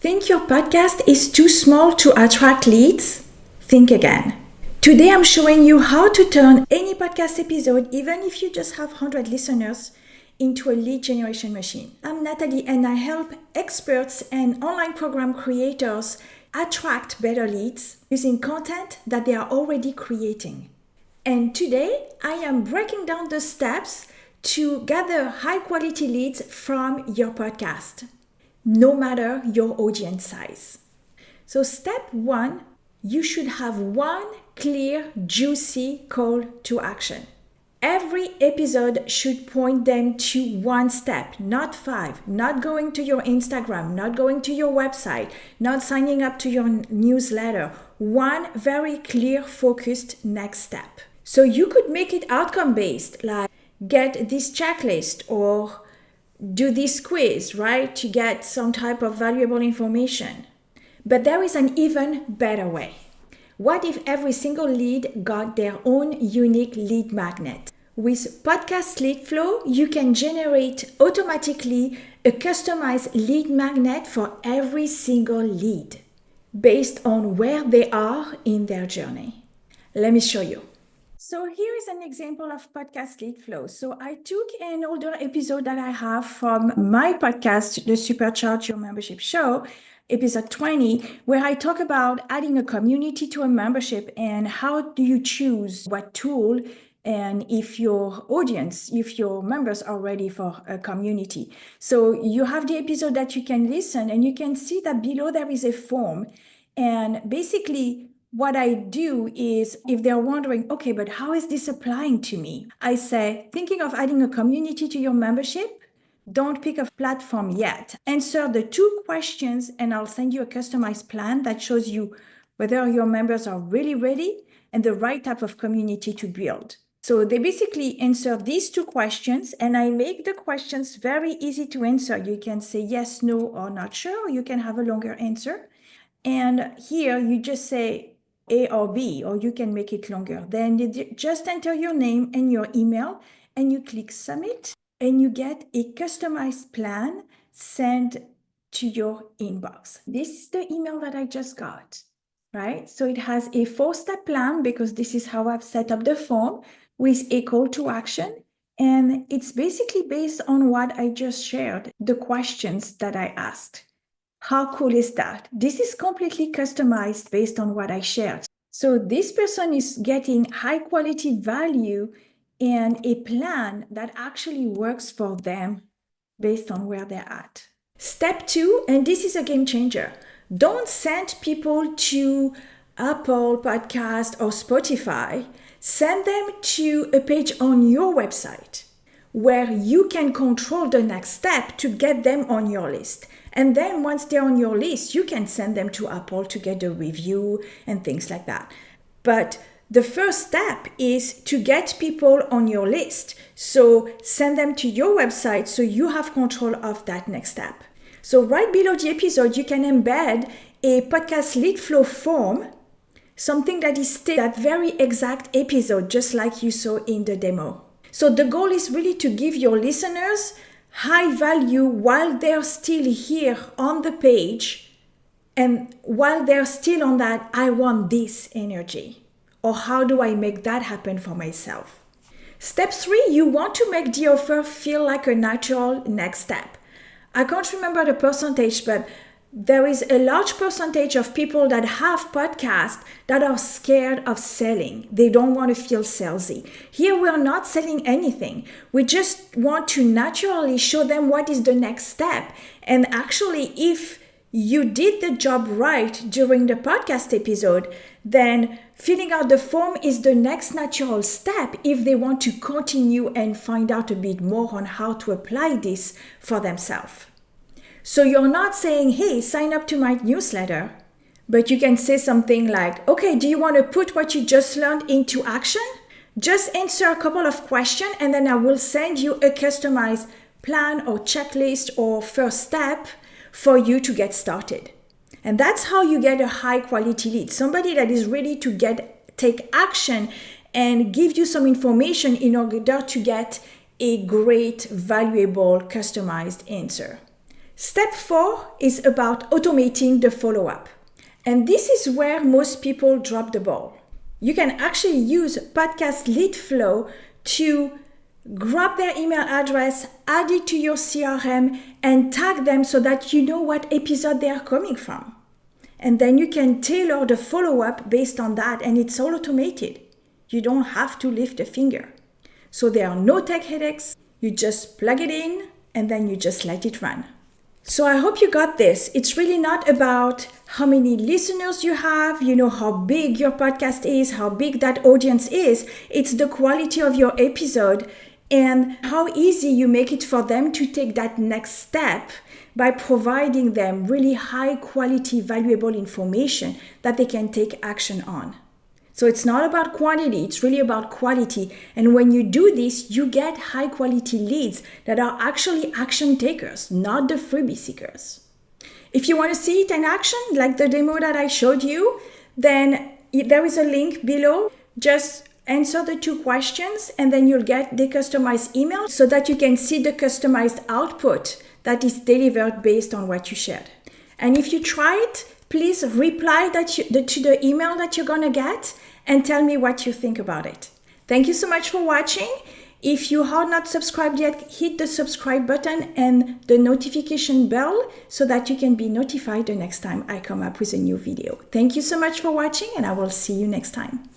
Think your podcast is too small to attract leads? Think again. Today I'm showing you how to turn any podcast episode, even if you just have 100 listeners, into a lead generation machine. I'm Natalie and I help experts and online program creators attract better leads using content that they are already creating. And today I am breaking down the steps to gather high quality leads from your podcast, no matter your audience size. So step 1, you should have one clear, juicy call to action. Every episode should point them to one step, not 5, not going to your Instagram, not going to your website, not signing up to your newsletter. One very clear, focused next step. So you could make it outcome-based, like get this checklist or do this quiz, right, to get some type of valuable information. But there is an even better way. What if every single lead got their own unique lead magnet? With Podcast Lead Flow, you can generate automatically a customized lead magnet for every single lead based on where they are in their journey. Let me show you. So here is an example of Podcast Lead Flow. So I took an older episode that I have from my podcast, the Supercharge Your Membership Show, episode 20, where I talk about adding a community to a membership and how do you choose what tool and if your audience, if your members are ready for a community. So you have the episode that you can listen and you can see that below there is a form. And basically what I do is if they're wondering, okay, but how is this applying to me? I say, thinking of adding a community to your membership? Don't pick a platform yet. Answer the 2 questions and I'll send you a customized plan that shows you whether your members are really ready and the right type of community to build. So they basically answer these 2 questions and I make the questions very easy to answer. You can say yes, no, or not sure. You can have a longer answer. And here you just say A or B, or you can make it longer. Then you just enter your name and your email and you click submit and you get a customized plan sent to your inbox. This is the email that I just got, right? So it has a 4-step plan because this is how I've set up the form with a call to action. And it's basically based on what I just shared, the questions that I asked. How cool is that? This is completely customized based on what I shared. So this person is getting high quality value and a plan that actually works for them based on where they're at. Step 2, and this is a game changer. Don't send people to Apple Podcast or Spotify. Send them to a page on your website where you can control the next step to get them on your list. And then once they're on your list, you can send them to Apple to get a review and things like that. But the first step is to get people on your list. So send them to your website so you have control of that next step. So right below the episode, you can embed a podcast lead flow form, something that is still that very exact episode, just like you saw in the demo. So the goal is really to give your listeners high value while they're still here on the page and while they're still on that I want this energy, or how do I make that happen for myself. Step 3, you want to make the offer feel like a natural next step. I can't remember the percentage, but there is a large percentage of people that have podcasts that are scared of selling. They don't want to feel salesy. Here we are not selling anything. We just want to naturally show them what is the next step. And actually, if you did the job right during the podcast episode, then filling out the form is the next natural step if they want to continue and find out a bit more on how to apply this for themselves. So you're not saying, hey, sign up to my newsletter, but you can say something like, okay, do you want to put what you just learned into action? Just answer a couple of questions and then I will send you a customized plan or checklist or first step for you to get started. And that's how you get a high quality lead, somebody that is ready to take action and give you some information in order to get a great, valuable, customized answer. Step 4 is about automating the follow-up. And this is where most people drop the ball. You can actually use podcast lead flow to grab their email address, add it to your CRM, and tag them so that you know what episode they are coming from. And then you can tailor the follow-up based on that, and it's all automated. You don't have to lift a finger. So there are no tech headaches. You just plug it in, and then you just let it run. So I hope you got this. It's really not about how many listeners you have, how big your podcast is, how big that audience is. It's the quality of your episode and how easy you make it for them to take that next step by providing them really high quality, valuable information that they can take action on. So it's not about quantity, it's really about quality. And when you do this, you get high quality leads that are actually action takers, not the freebie seekers. If you want to see it in action, like the demo that I showed you, then there is a link below. Just answer the 2 questions and then you'll get the customized email so that you can see the customized output that is delivered based on what you shared. And if you try it, please reply to the email that you're going to get and tell me what you think about it. Thank you so much for watching. If you are not subscribed yet, hit the subscribe button and the notification bell so that you can be notified the next time I come up with a new video. Thank you so much for watching, and I will see you next time.